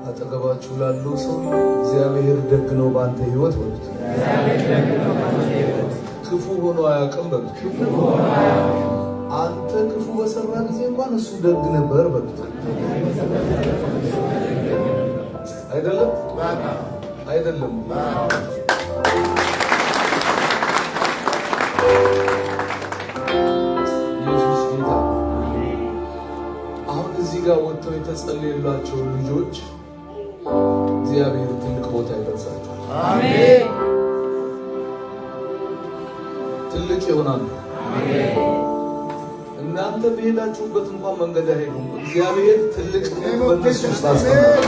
አጠገባችሁ ላለው ሰው እግዚአብሔር ደግ ነው ባንተ ህይወት በሉት። ክፉ ሆኖ አያውቅም በሉት። አንተ ክፉ በሰራ ጊዜ እንኳን እሱ ደግ ነበር በሉት። አይደለም አይደለም። ኢየሱስ ጌታ። አሁን እዚህ ጋር ወጥተው የተጸለየላቸው ልጆች እግዚአብሔር ትልቅ ቦታ ይደርሳቸዋል። አሜን። ትልቅ ይሆናሉ። አሜን። እናንተ በሄዳችሁበት እንኳን መንገድ አይሄዱም። እግዚአብሔር ትልቅ በእነሱ ውስጥ አስቀምጧል።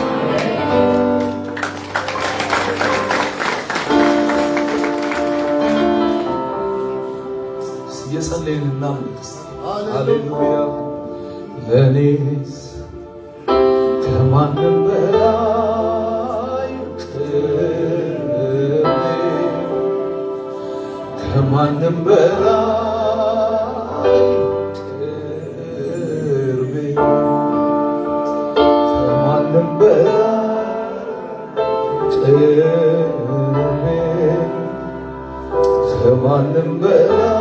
የጸለይን እናምልክ። ሃሌሉያ። ለኔስ ከማንም በላይ ከማንም በላይ ቅርቤ ከማንም በላይ ቅርቤ ከማንም በላይ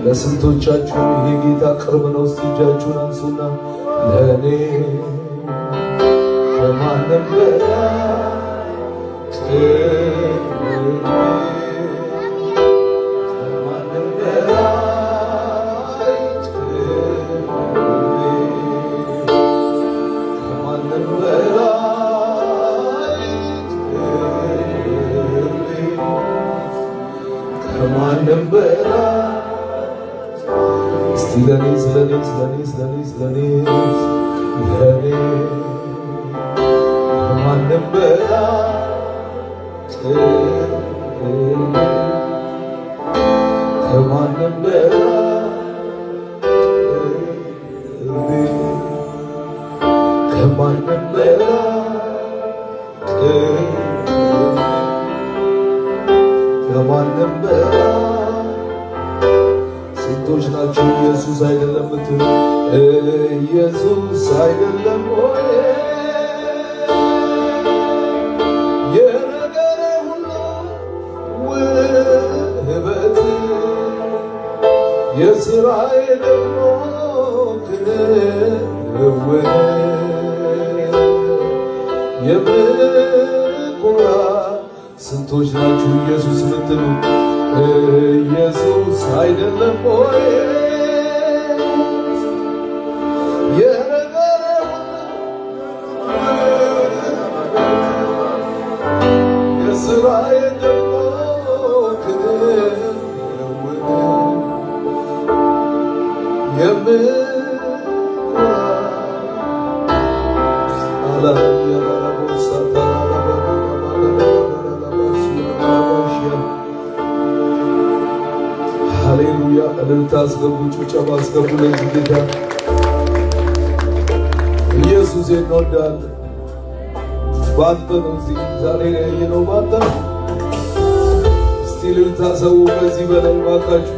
ለስንቶቻችሁ ይሄ ጌታ ቅርብ ነው? እስቲ እጃችሁን አንሱና ለኔ ከማንም በላይ ቅርቤ ከማንም በላይ ቅርቤ ከማንም በላይ ቅርቤ ከማንም በላይ ለኔስ ከማንም በላይ ከማንም በላይ ከማንም በላይ ከማንም በላይ ስንቶች ናቸው ኢየሱስ አይደለም ምትሉ? ኢየሱስ አይደለም ወይ የነገሬ ሁሉ ውበት የሥራዬ ደግሞ ክንውን የምኮራ ስንቶች ናችሁ ኢየሱስ ምትሉ? ኢየሱስ አይደለም ወይ የነገሬ የሥራዬ ደግሞ ክንውን የምኮራ ሃሌሉያ። እልልታ አስገቡ፣ ጭብጨባ አስገቡ ለዚህ ጌታ። ኢየሱስ እንወዳለን። ባንተ ነው እዚህ ዛሬ ያየነው፣ ባንተ ነው። እስቲ እልልታ ሰው ከዚህ በላይ ባካችሁ።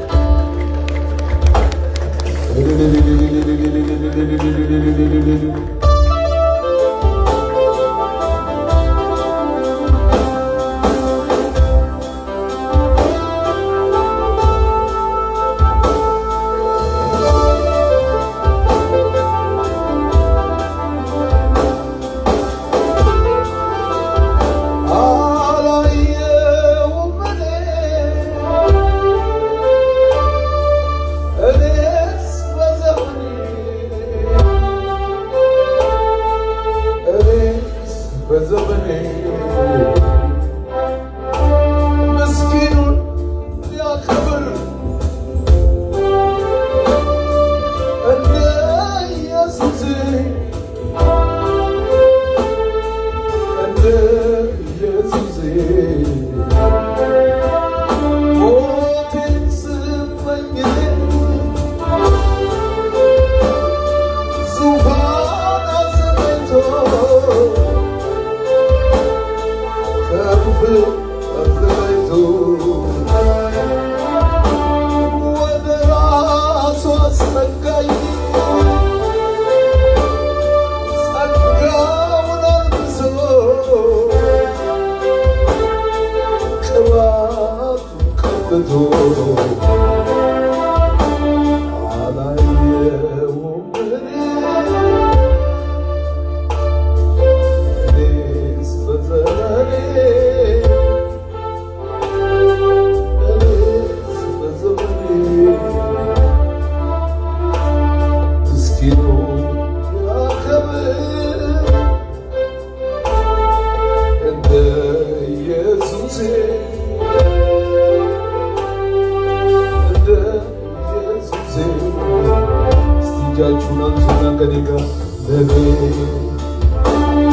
እጃችሁን አንሱና ከኔ ጋር ለኔ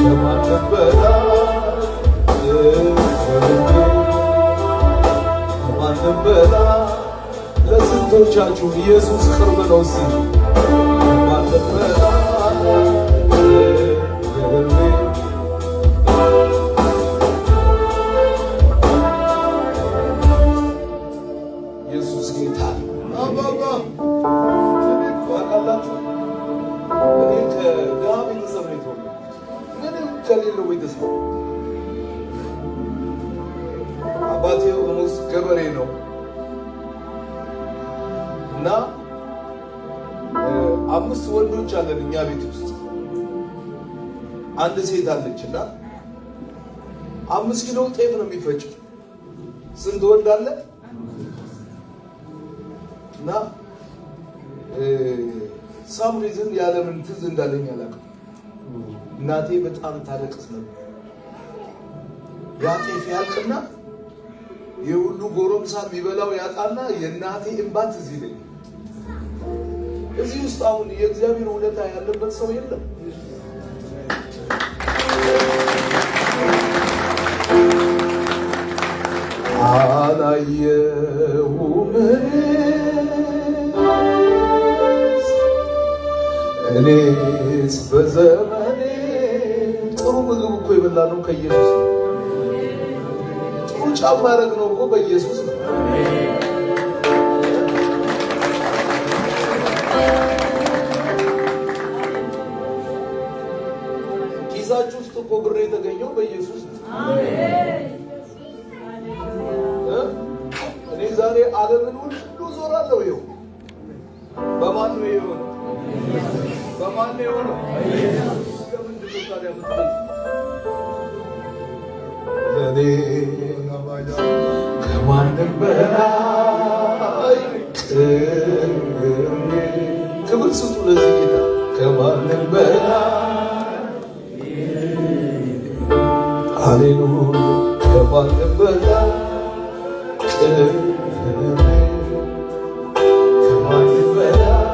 ከማንም በላይ ከማንም በላይ ለስንቶቻችሁ ኢየሱስ ቅርብ ነው ሲል ከማንም በላይ ኢየሱስ ጌታ አባባ ከሌለው ቤተሰብ አባቴ ሙስ ገበሬ ነው እና 5 ወንዶች አለን እኛ ቤት ውስጥ አንድ ሴት አለች እና 5 ኪሎ ጤፍ ነው የሚፈጭው። ስንት ወንድ አለ? እና ሳም ሪዝን ያለምን ትዝ እንዳለኝ አላውቅም። እናቴ በጣም ታለቅስ ነበር። ያ ጤፍ ያልቅና የሁሉ ጎረምሳ የሚበላው ያጣና የእናቴ እንባ ትዝ ይለኛል። እዚህ ውስጥ አሁን የእግዚአብሔር ውለታ ያለበት ሰው የለም። አላየሁም እኔስ በዘመኔ ጥሩ ምግብ እኮ የበላነው ከኢየሱስ ነው። ጥሩ ጫማ ያደረግነው እኮ በኢየሱስ ነው። ኪሳችሁ ውስጥ እኮ ብር የተገኘው በኢየሱስ ነው። እኔ ዛሬ ዓለምን ሁሉ ዞራለሁ። ይኸው በማን ነው የሆነው? በማን ነው የሆነው? ለኔ ከማንም በላይ ክብር ስጡ ለዚህ ጌታ። ከማንም በላይ ሃሌሉያ። ከማንም በላይ ከማንም በላይ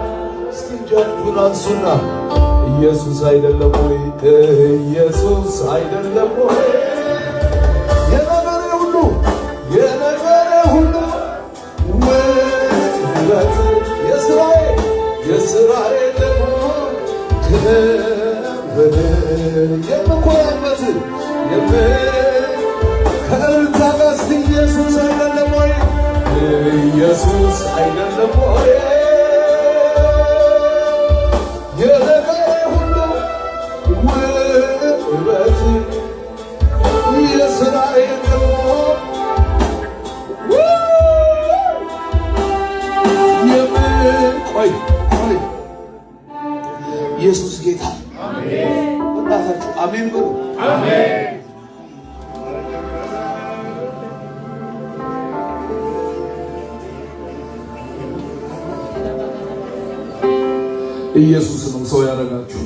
እስቲ እጃችሁን አንሱና ኢየሱስ አይደለም ወይ? ኢየሱስ አይደለም ወይ? የነገሬ ሁሉ ውበት የሥራዬ ደግሞ ክብር የምኮራበት ከእልልታ ጋር እስቲ ኢየሱስ አይደለም ወይ? ኢየሱስ አይደለም ወይ? የነገሬ ሁሉ ውበት የሥራዬ ደግሞ ኢየሱስ ጌታ። ወጣታችሁ አሜን በሉ። አሜን። ኢየሱስ ነው ሰው ያደረጋችሁ።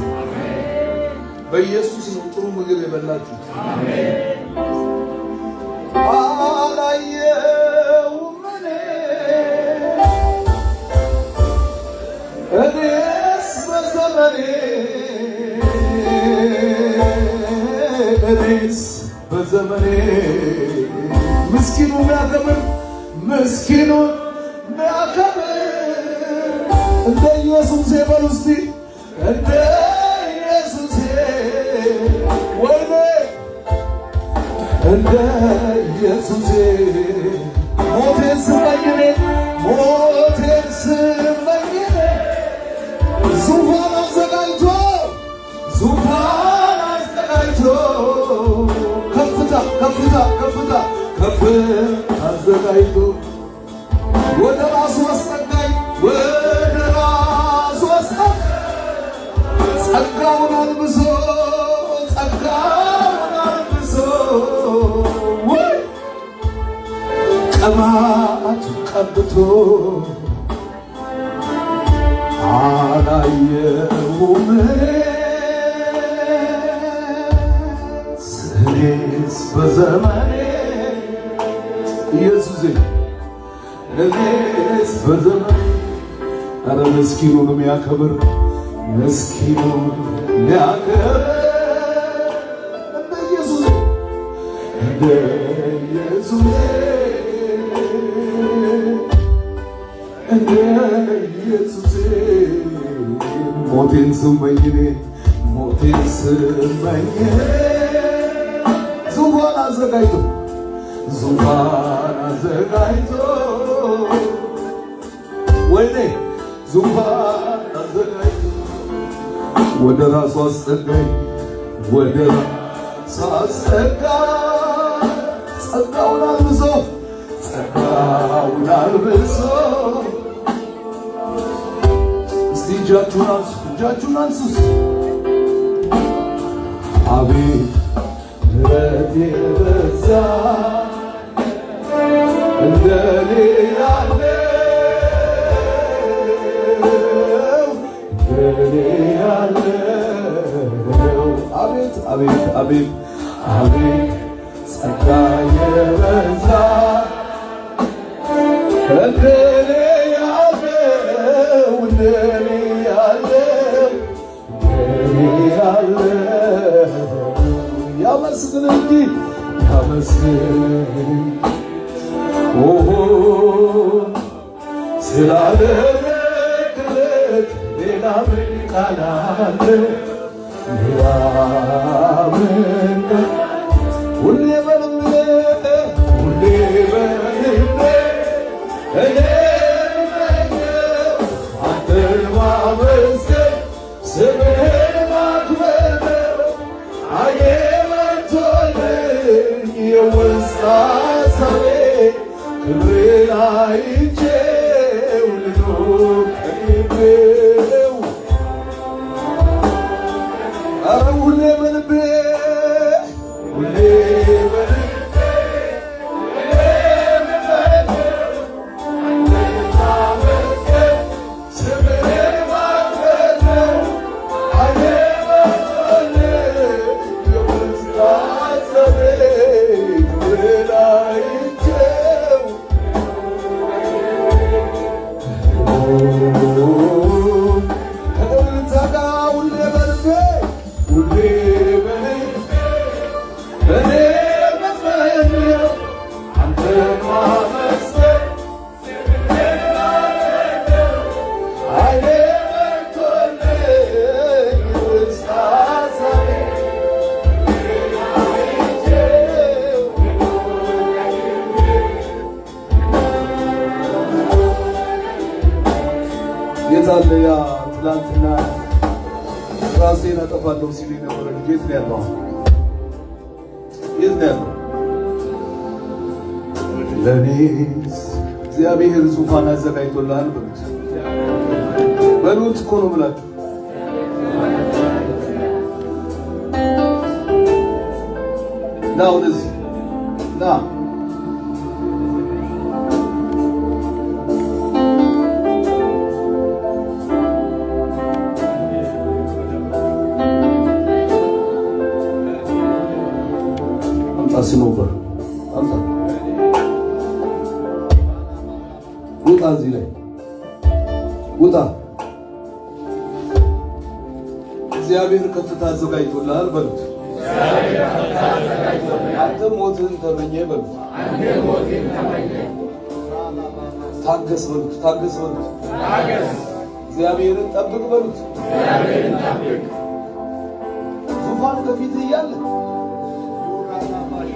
በኢየሱስ ነው ጥሩ ምግብ የበላችሁ። አሜን። አላየሁም እኔስ በዘመኔ ምስኪኑ ሚያከብር እንደ ኢየሱስ በሉ እስቲ እንደ ኢየሱስ ወይኔ እንደ ኢየሱስ ሞቴን ስመኝ ዙፋን አዘጋጅቶ ከፍታ አዘጋጅቶ ወደ ራሱ አስጠጋኝ ጸጋውን አልብሶ ወይ ቅባቱ ቀብቶ አላየሁም እኔስ በዘመኔ ኢየሱስ እኔስ በዘመኔ ኧረ ምስኪኑን የሚያከብር ምስኪኑን ሚያከብር እንደ ኢየሱስ እንደ ኢየሱስ እንደ ኢየሱስ ሞቴን ስመኝ ሞቴን ስመኝ ዙፋን አዘጋጅቶ ወይኔ ዙፋን አዘጋጅቶ ወደ ራሱ አስጠጋኝ ወደ ራሱ አስጠጋኝ ጸጋውን አልብሶ እስቲ እጃችሁን አንሱ አቤት ምሕረት የበዛ እንደኔ ያለው አቤት ጸጋ የበዛ እንደኔ ያለው ያመስግን እንጂ ስላደረግለት ሌላ ምን ቃል አለ? ሌላ ምን ሁሌ በልቤ እኔ አንተን ማመስገን ስምህን ማክበር ነው። አየመቶልኝ የውስጥ ሐሳቤ ክብርን አይቼው ልኖር ከልቤው ኧረ ሁሌ በልቤ የታለያ ትላንትና ራሴን አጠፋለሁ ሲል የነበረ ልጅ የት ነው ያለው? ለኔስ እግዚአብሔር ዙፋን አዘጋጅቶልሃል በሉት እኮ ነው ብላችሁ ና ወደዚህ ና አስኖበር አምጣ ውጣ እዚህ ላይ ውጣ እግዚአብሔር ከፍታ አዘጋጅቶልሃል በሉት አንተ ሞትን ተመኘ በሉት ታገስ በሉት እግዚአብሔርን ጠብቅ በሉት ዙፋኑ ከፊት እያለ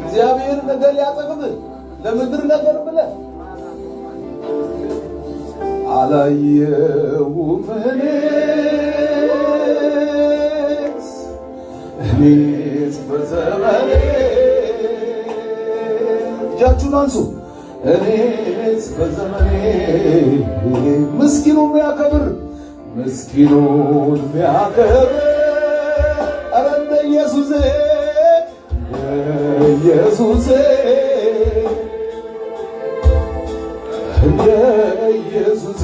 እግዚአብሔር ነገር ሊያጠቅምህ ለምድር ነገር ብለህ አላየሁም እኔስ በዘመኔ እጃችሁን አንሱ እኔስ በዘመኔ ምስኪኑን የሚያከብር ኧረ እንደ ኢየሱሴ እንደ ኢየሱሴ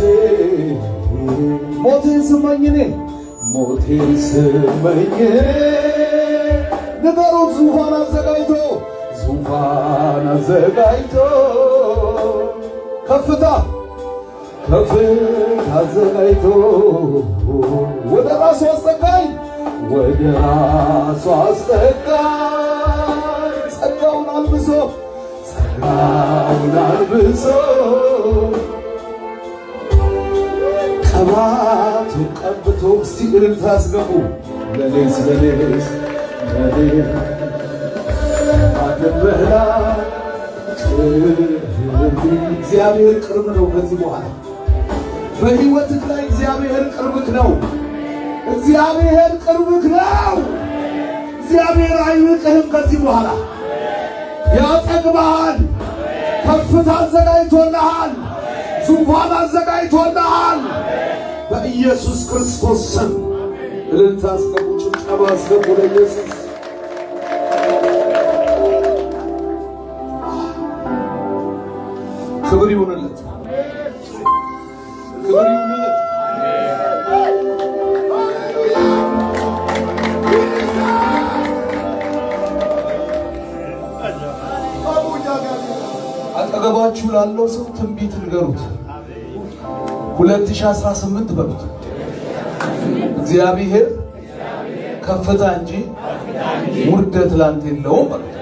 ሞቴን ስመኝ ንገሩት ዙፋን አዘጋጅቶ ከፍታ አዘጋጅቶ ወደ ራሱ አስጠጋኝ፣ ወደ ራሱ አስጠጋኝ። ጸጋውን አልብሶ ቅባቱን ቀብቶ እስቲ እልልታ አስገቡ። ለኔስ አደበላ እግዚአብሔር ቅርብ ነው። ከዚህ በኋላ በሕይወትህ ላይ እግዚአብሔር ቅርብክ ነው። እግዚአብሔር ቅርብክ ነው። እግዚአብሔር አይንቅህም። ከዚህ በኋላ ያጠግባሃል። ከፍታ አዘጋጅቶልሃል። ዙፋን አዘጋጅቶልሃል። በኢየሱስ ክርስቶስ ስም እልልታ አስገቡ፣ ጭብጨባ አስገቡ ለኢየሱስ። ክብር ይሁንለት፣ ክብር ይሁንለት። አጠገባችሁ ላለው ሰው ትንቢት ንገሩት። 2018 በሉት። እግዚአብሔር ከፍታ እንጂ ውርደት ላንተ የለውም በሉት።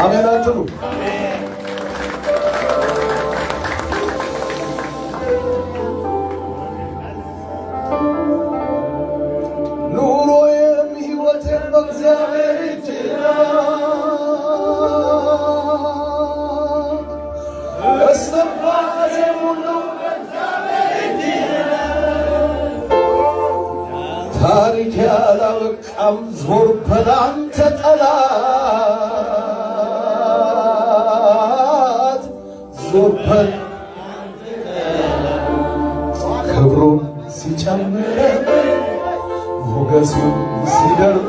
አሜን አትሉ? ኑሮዬም ሕይወቴም በእግዚአብሔር እጅ ታሪክ ያላበቃም ዞር በል አንተ ጠላት፣ ዞር በል ክብሩን ሲጨምር ሞገሱን ሲደርብ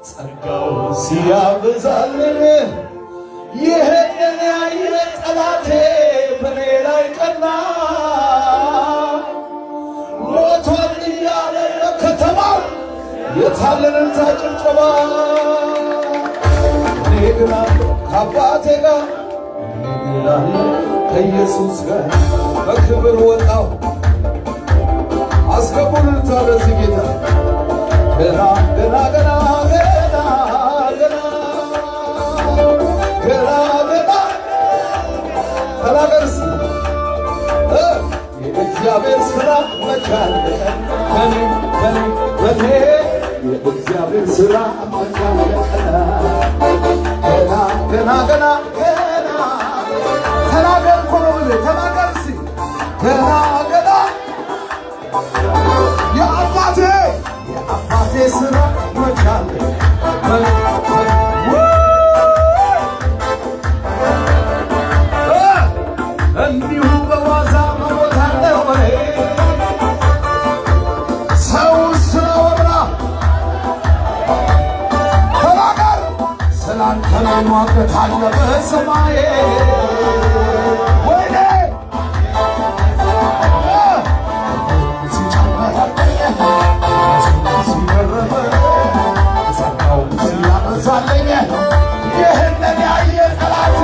ጸጋው ሲያበዛልን ይህንን ያየ ጠላቴ በኔ ላይ ቀና። ሞቷል እያለ ከተማው የታለንን ታጭብጨባ። እኔ ግን አለሁ ከአባቴ ጋር፣ እኔ ግን አለሁ ከኢየሱስ ጋር። በክብር ወጣው። አስገቡልታ ለዚህ ጌታ ገና ገና ገና ገና ገና ገና ገና ተናገርስ የእግዚአብሔር ሥራ መቻለቀ በኔ የእግዚአብሔር ሥራ መቻለቀ ገና ገና ገና ገና ተናገር እኮ ነው ብለህ ተናገርስ ገና ገና የአባቴ ሥራ መቻለቀ እንዲሁ በዋዛ መሞት አለ ወይ? ሰው ስለወራ ተናገር። ስላንተ መሟገት አለ በሰማዬ። ወይኔ ሲጨመረብኝ ሲገረም ጸጋው ሲያበዛልኝ ይህንን ያየ ጠላቴ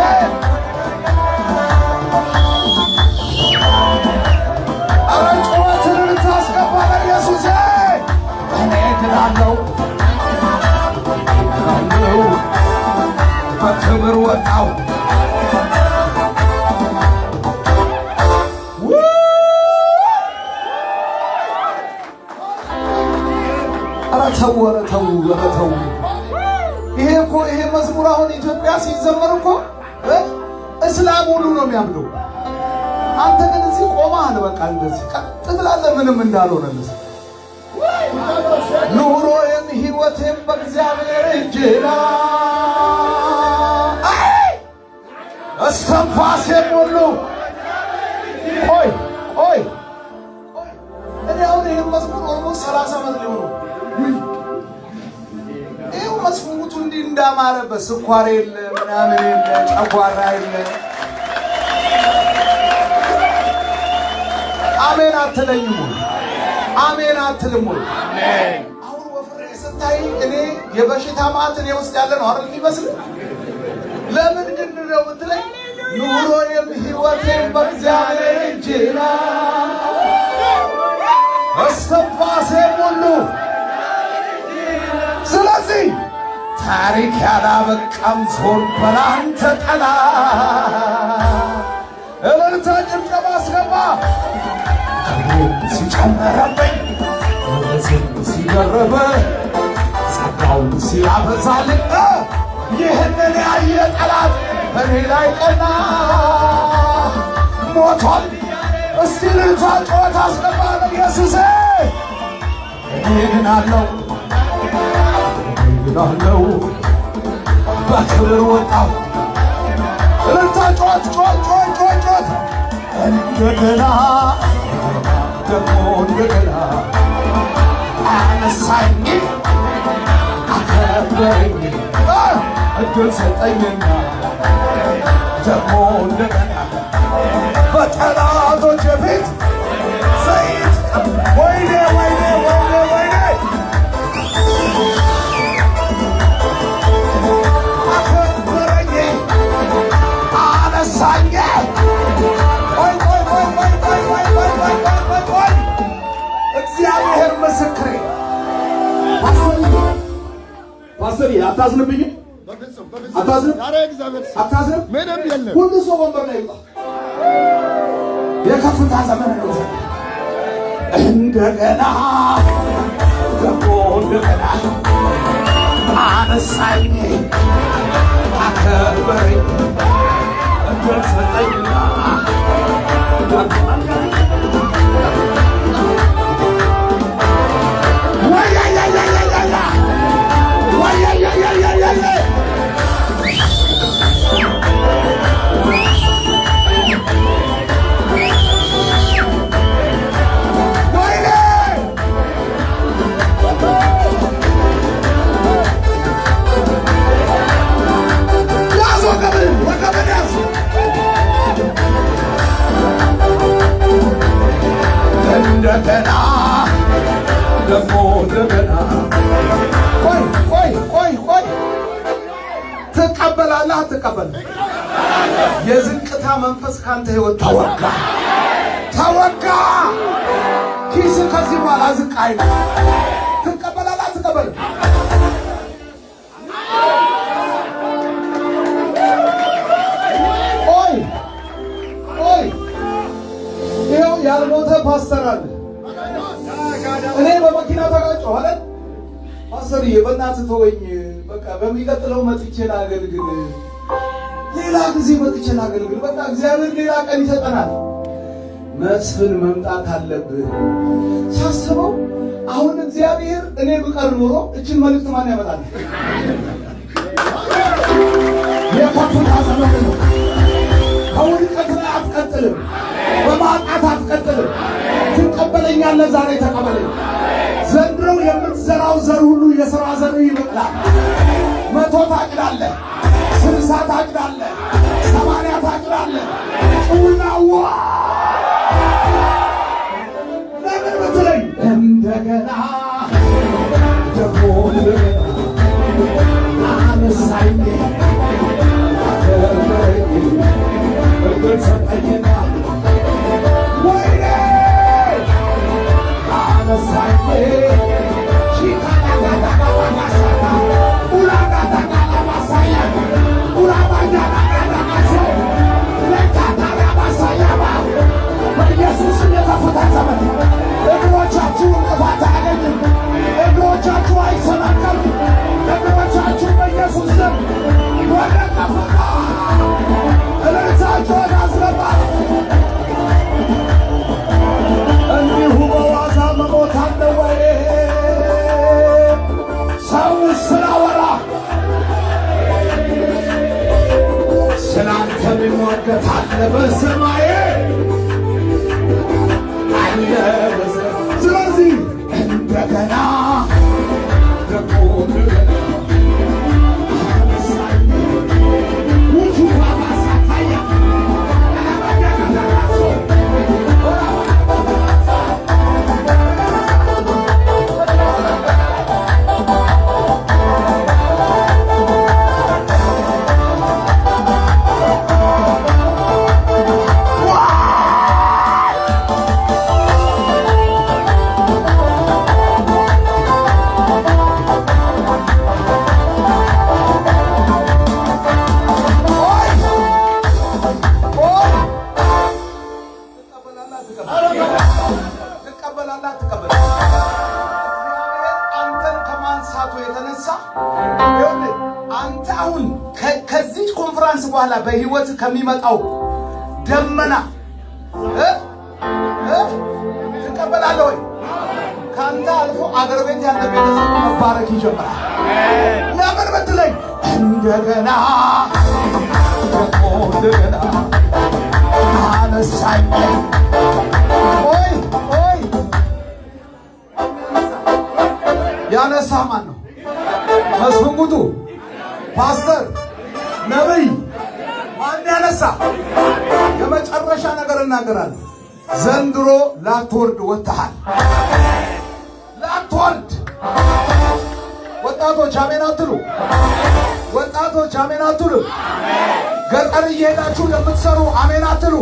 በክብር ወጣው። ኧረ ተው፣ ኧረ ተው፣ ኧረ ተው። ይሄ መዝሙር አሁን ኢትዮጵያ ሲዘመር እኮ እስላም ሁሉ ነው የሚያምነው። አንተ ግን እዚህ ቆመሃል። በቃ እንደዚህ ቀጥ ብላለህ ምንም እንዳልሆነልህ። ኑሮዬም ሕይወቴም በእግዚአብሔር እጅ ነው፣ እስትንፋሴም ሁሉ። ቆይ እኔ አሁን ይህን መዝሙር ኦልሞስት 30 ዓመት ሊሆኑ ይኸው መስሙቱ እንዲህ እንዳማረበት ስኳር የለ ምናምን የለ ጨጓራ የለ። አሜን አትለኝም ወይ? አሜን አትልም ወይ? አሁን ወፍሬ ስታይ እኔ የበሽታ ማዕት እኔ ውስጥ ያለ ነው አይደል የሚመስል? ለምን ግን ነው ብትለኝ ኑሮዬም ሕይወቴም በእግዚአብሔር እጅ ነው። እስትንፋሴም ሁሉ ስለዚህ ታሪክ ያላበቃም ዞር በል አንተ ጠላት። እልልታ ጭብጨባ አስገባ። ሲጨመረብኝ ሲደረበ ጸጋውን ሲያበዛልኝ ይህንን ያየ ጠላት በኔ ላይ ቀና ሞቷል። እስቲ እልልታ ጩኸት አስገባ ለኢየሱሴ። እኔ ግን አለው በክብር ወጣው። እልልታ ጩኸት ጩኸት ጩኸት ጩኸት ጩኸት እንደገና ደግሞ እንደገና አነሳኝ አከበረኝ እድል ሰጠኝና ደግሞ እንደገና በጠላቶች ፊት ዘይት ወይኔ ወይኔ ወይኔ ወይኔ አከበረኝ አነሳኝ። ቆይ ቆይ ቆይ ቆይ ቆይ ቆይ ቆይ ቆይ ቆይ ቆይ እግዚአብሔር ምስክሬ። ፓስተር አታዝንብኝም? አታዝንም? ምንም የለም። ሁሉ ሰው ወንበር ላይ ይውጣ። የከፍታ ዘመን ነው። እንደገና ደግሞ እንደገና አነሳኝ አከበረኝ እድል ሰጠኝና እንደገና ደግሞ እንደገና ቆይ ቆይ ቆይ ቆይ ትቀበላለህ አትቀበልም? የዝቅታ መንፈስ ካንተ ሕይወት ተወጋ ተወጋ። ኪስ ከዚህ በኋላ ዝቅ አይልም። ትቀበላለህ አትቀበልም? ቆይ ቆይ ይኸው ያልሞተ ፓስተር አለ። እኔ በመኪና ተጋጨሁ አለ። ፓስተርዬ በእናትህ ተወኝ፣ በቃ በሚቀጥለው መጥቼ ላገልግል፣ ሌላ ጊዜ መጥቼ ላገልግል። በቃ እግዚአብሔር ሌላ ቀን ይሰጠናል። መስፍን መምጣት አለብህ ሳስበው፣ አሁን እግዚአብሔር እኔ ብቀር ኖሮ እችን መልእክት ማን ያመጣል? የከፍታ ዘመን ነው። ከውድቀት ላይ አትቀጥልም፣ በማጣት አትቀጥልም። ትቀበለኛለህ። ዛሬ ተቀበለኝ። ዘንድሮ የምትዘራው ዘር ሁሉ የሥራ ዘር ይበቅላል። 100 ታጭዳለህ፣ 60 ታጭዳለህ፣ 80 ታጭዳለህ። ጩናዋ ለምን ብትለኝ እንደገና ደግሞ እንደገና አነሳኝ አከበረኝ እድል ሰጠኝና ወይኔ አነሳኝ በኢየሱስ የከፍታ ዘመን እግሮቻችሁ እንቅፋት አያገኝም። እግሮቻችሁ አይሰናከሉም። እግሮቻችሁ በኢየሱስ ስም ወደ ከፍታ እልልታችሁን አስገባል። እንዲሁ በዋዛ መሞት አለ ወይ? ሰው ስላወራ ስላንተ የሚሟገት አለ በሰማይ አለ። ስለዚህ እንደገና ደግሞ እንደገና ትቀበላለህ አትቀበልም? እግዚአብሔር አንተን ከማንሳቱ የተነሳ አንተ አሁን ከዚህ ኮንፈረንስ በኋላ በህይወት ከሚመጣው ደመና ትቀበላለህ ወይ? ካንተ አልፎ አገር ቤት ያለ ቤተሰብ መባረክ ይጀምራል። ለምን ብትለኝ እንደገና አነሳኝ። ኦይ ያነሳ ማን ነው? መስፍን ጉቱ፣ ፓስተር፣ ነብይ ማን ያነሳ? የመጨረሻ ነገር እናገራለሁ። ዘንድሮ ላትወርድ ወጥተሃል። ላትወርድ ወጣቶች አሜን አትሉ? ወጣቶች አሜን አትሉ? ገጠር እየሄዳችሁ የምትሰሩ አሜን አትሉ?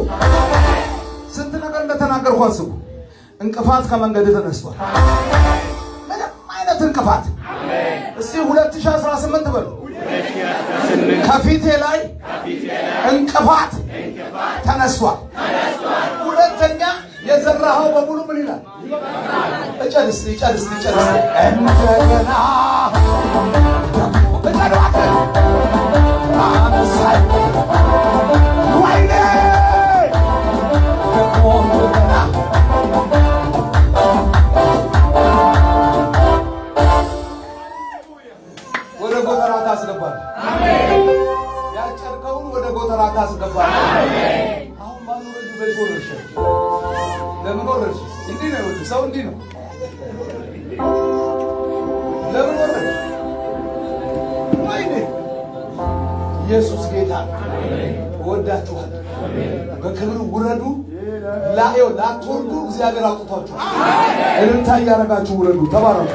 ስንት ነገር እንደተናገርኩ አስቡ። እንቅፋት ከመንገድ ተነስቷል። ምንም አይነት እንቅፋት እስቲ 2018 በሉ ከፊቴ ላይ እንቅፋት ተነስቷል። ሁለተኛ የዘራኸው በሙሉ ምን ይላል? እጨርስ እንደገና አነሳኝ። ወይኔ ወደ ጎተራ ታስገባለህ። ያጨርከውን ወደ ጎተራ ታስገባለህ። አሁን ባሉረጅ በልቆረሽ ለምን ወረሽ? እንዲህ ነው ሰው እንዲህ ነው። ለምን ወረሽ? ወይኔ ኢየሱስ ጌታ ወዳችኋል። በክብር ውረዱ። ላትወርዱ እግዚአብሔር አውጥቷችኋል። እልልታ እያደረጋችሁ ውረዱ። ተባረኩ።